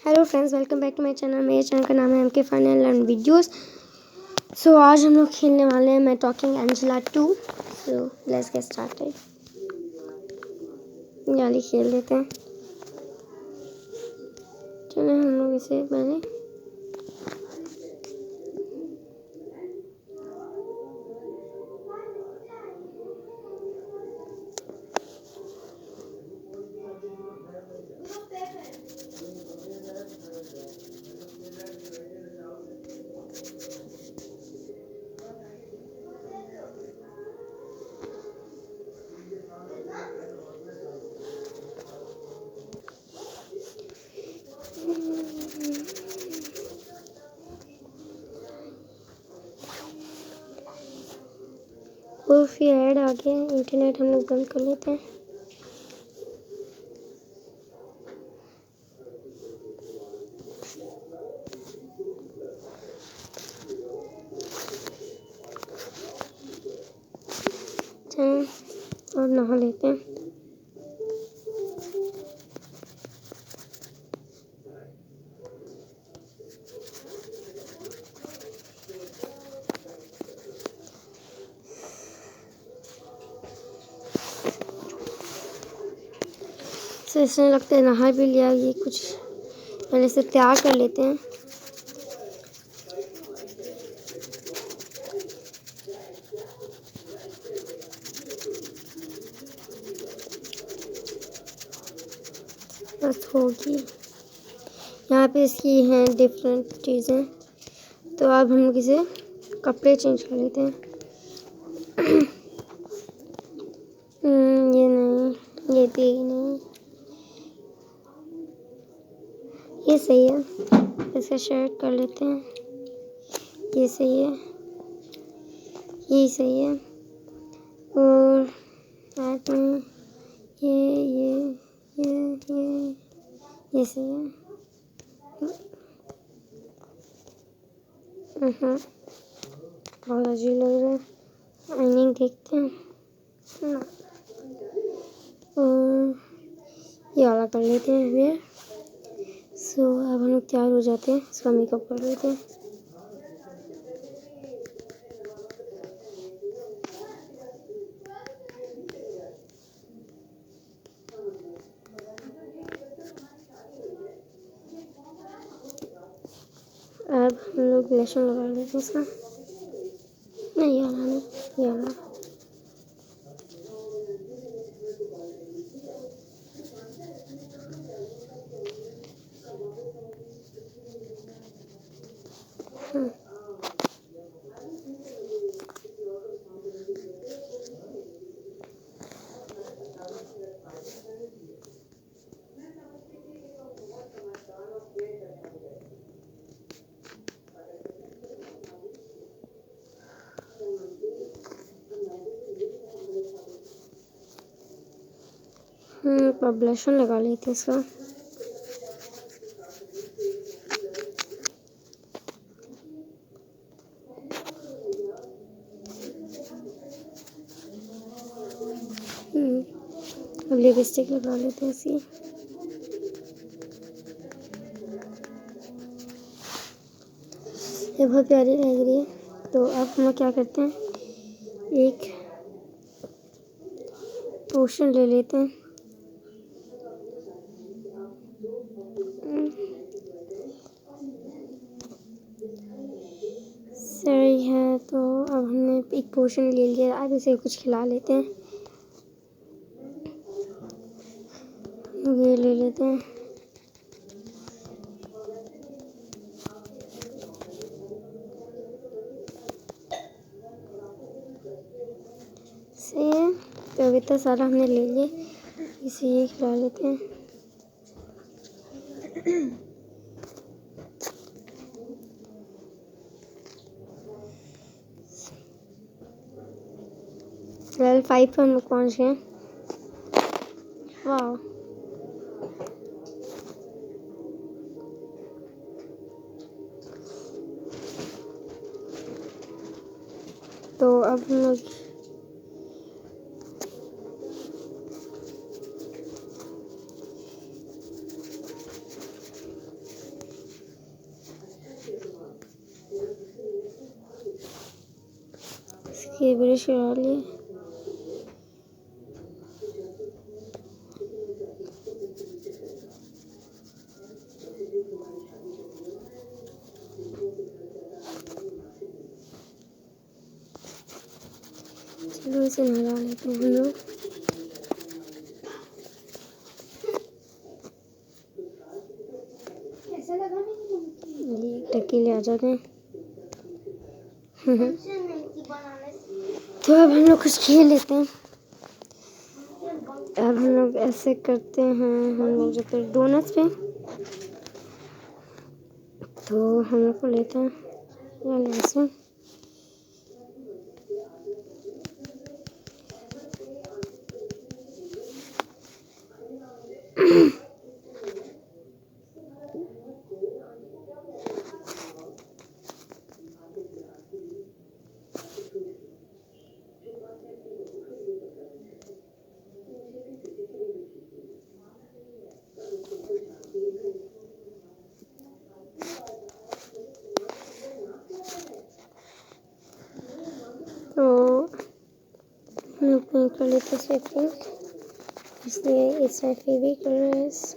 Hello friends, welcome back to my channel. मेरे channel का नाम है M K fun and learn videos. So आज हम लोग खेलने वाले हैं मैं talking Angela 2। So let's get started. जल्दी खेल लेते हैं। चलो हम लोग इसे पहले और फिर ऐड आ गया। इंटरनेट हम लोग बंद कर लेते हैं। चलो और नहा लेते हैं। तो इसमें लगता है नहा भी लिया। ये कुछ पहले से तैयार कर लेते हैं। बस होगी। यहाँ पे इसकी हैं डिफरेंट चीज़ें। तो अब हम लोग इसे कपड़े चेंज कर लेते हैं। ये नहीं, ये भी नहीं, ये सही है। इसका शर्ट कर लेते हैं। ये सही है, ये सही है। और साथ में ये सही है। बहुत अजीब लग रहा है। आईनिंग देखते हैं ना। और ये वाला कर लेते हैं वेयर। सो अब हम लोग तैयार हो जाते हैं। इसका मेकअप कर लेते हैं। अब हम लोग लेशन लगा लेते हैं इसका। नहीं, ये वाला नहीं, ये वाला। अब ब्लशन लगा लेते हैं इसका। अब लिपस्टिक लगा लेते हैं इसकी। ये बहुत प्यारी लग रही है। तो अब हम क्या करते हैं, एक पोशन ले लेते हैं। सही है। तो अब हमने एक पोशन ले लिया। अब इसे कुछ खिला लेते हैं। ये ले लेते हैं। सही है। तो अब इतना सारा हमने ले लिया। इसे ये खिला लेते हैं। लेवल 5 पर हम लोग पहुँच गए। वाह, तो अब हम लोग ये ब्रश करा लिए। चलो इसे नहला लेते हैं हम लोग। ये टक्की ले आ जाते हैं। तो अब हम लोग कुछ खेल लेते हैं। अब हम लोग ऐसे करते हैं, हम लोग जाते हैं डोनट्स पे। तो हम लोग को लेते हैं या ऐसे। तो हम लोग कर लेते हैं, इसलिए इट्स माय फेवरेट कलर्स।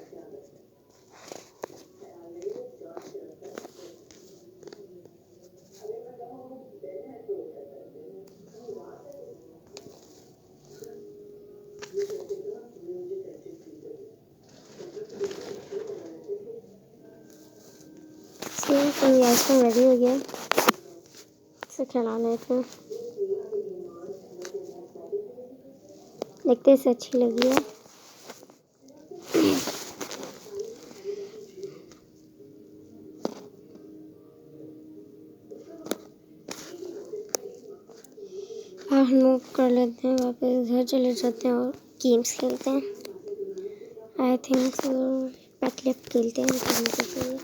तो आइसक्रीम रेडी हो गया, इसे खिला लेते हैं। देखते से अच्छी लगी है। और हम लोग कर लेते हैं, वापस घर चले जाते हैं और गेम्स खेलते हैं। आई थिंक पेट लिफ्ट खेलते हैं चाहिए।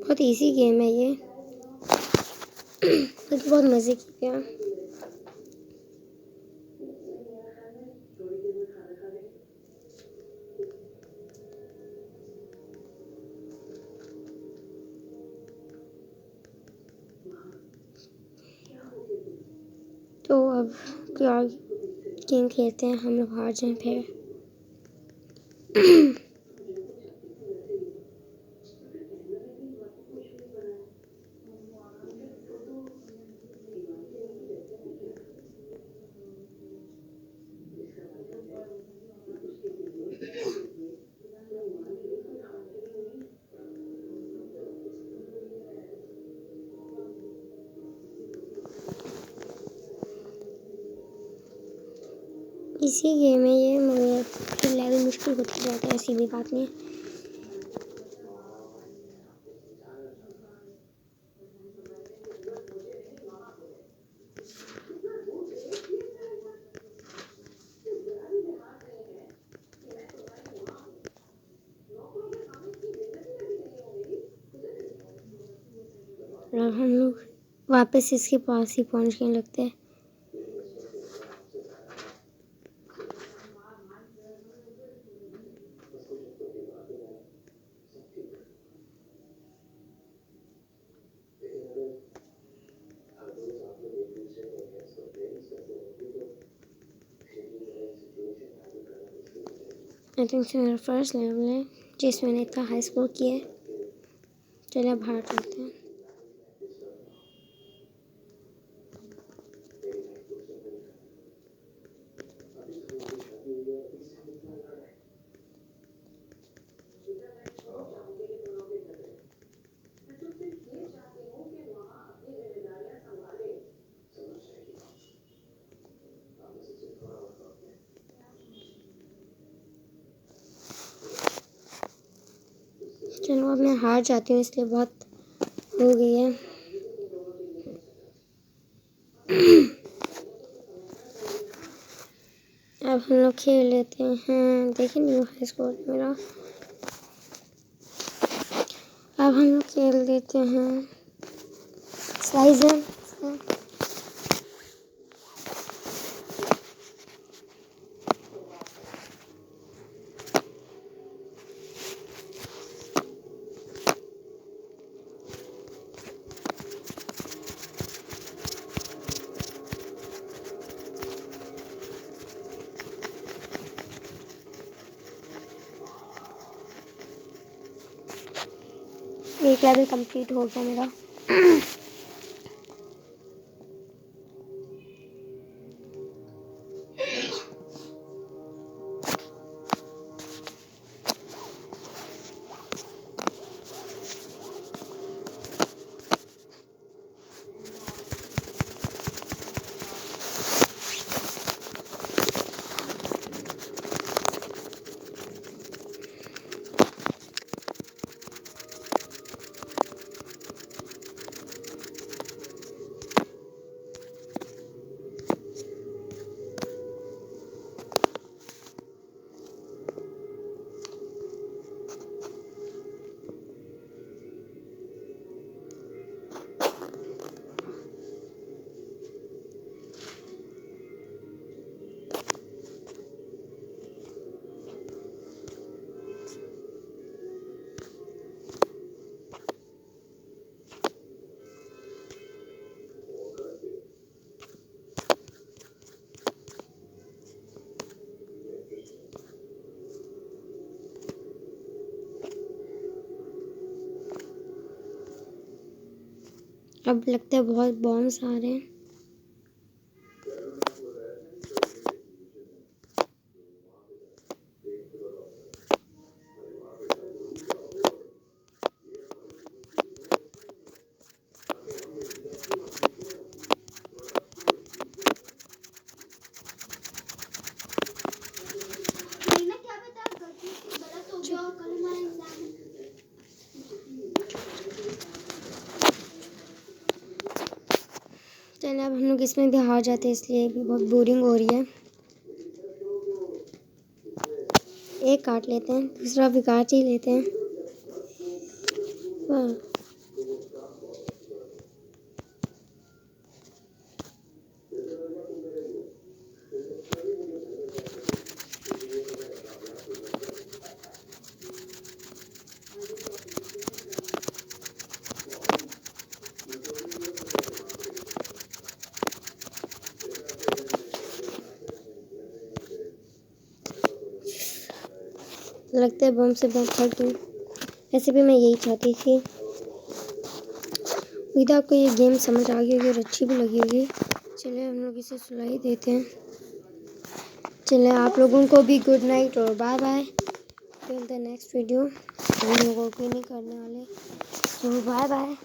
बहुत इजी गेम है ये, तो बहुत मज़े किया। तो अब क्या गेम खेलते हैं, हम लोग हार जाएं फिर। इसी गेम में ये मगर फिर लेवल मुश्किल होती जाता है, ऐसी भी बात नहीं। और हम लोग वापस इसके पास ही पहुंचने लगते हैं। आई थिंक से मेरा फर्स्ट लेवल है जिसमें मैंने इतना हाई स्कोर किया है। चलिए बाहर चलते हैं। चलो अब मैं हार जाती हूँ, इसलिए बहुत हो गई है। अब हम लोग खेल लेते हैं। देखिए न्यू हाई स्कोर मेरा। अब हम लोग खेल लेते हैं स्लाइजर। एक लेवल कंप्लीट हो गया मेरा। अब लगता है बहुत बॉम्ब्स आ रहे हैं। चलिए अब हम लोग इसमें भी हार जाते हैं, इसलिए भी बहुत बोरिंग हो रही है। एक काट लेते हैं, दूसरा भी काट ही लेते हैं। वाह, लगता है बम से बहुत थक गई। ऐसे भी मैं यही चाहती थी। उम्मीद है आपको ये गेम समझ आ गई होगी और अच्छी भी लगी होगी। चलिए हम लोग इसे सुलाई देते हैं। चलिए आप लोगों को भी गुड नाइट और bye bye. Till the next video. हम लोगों को नहीं करने वाले, तो बाय बाय।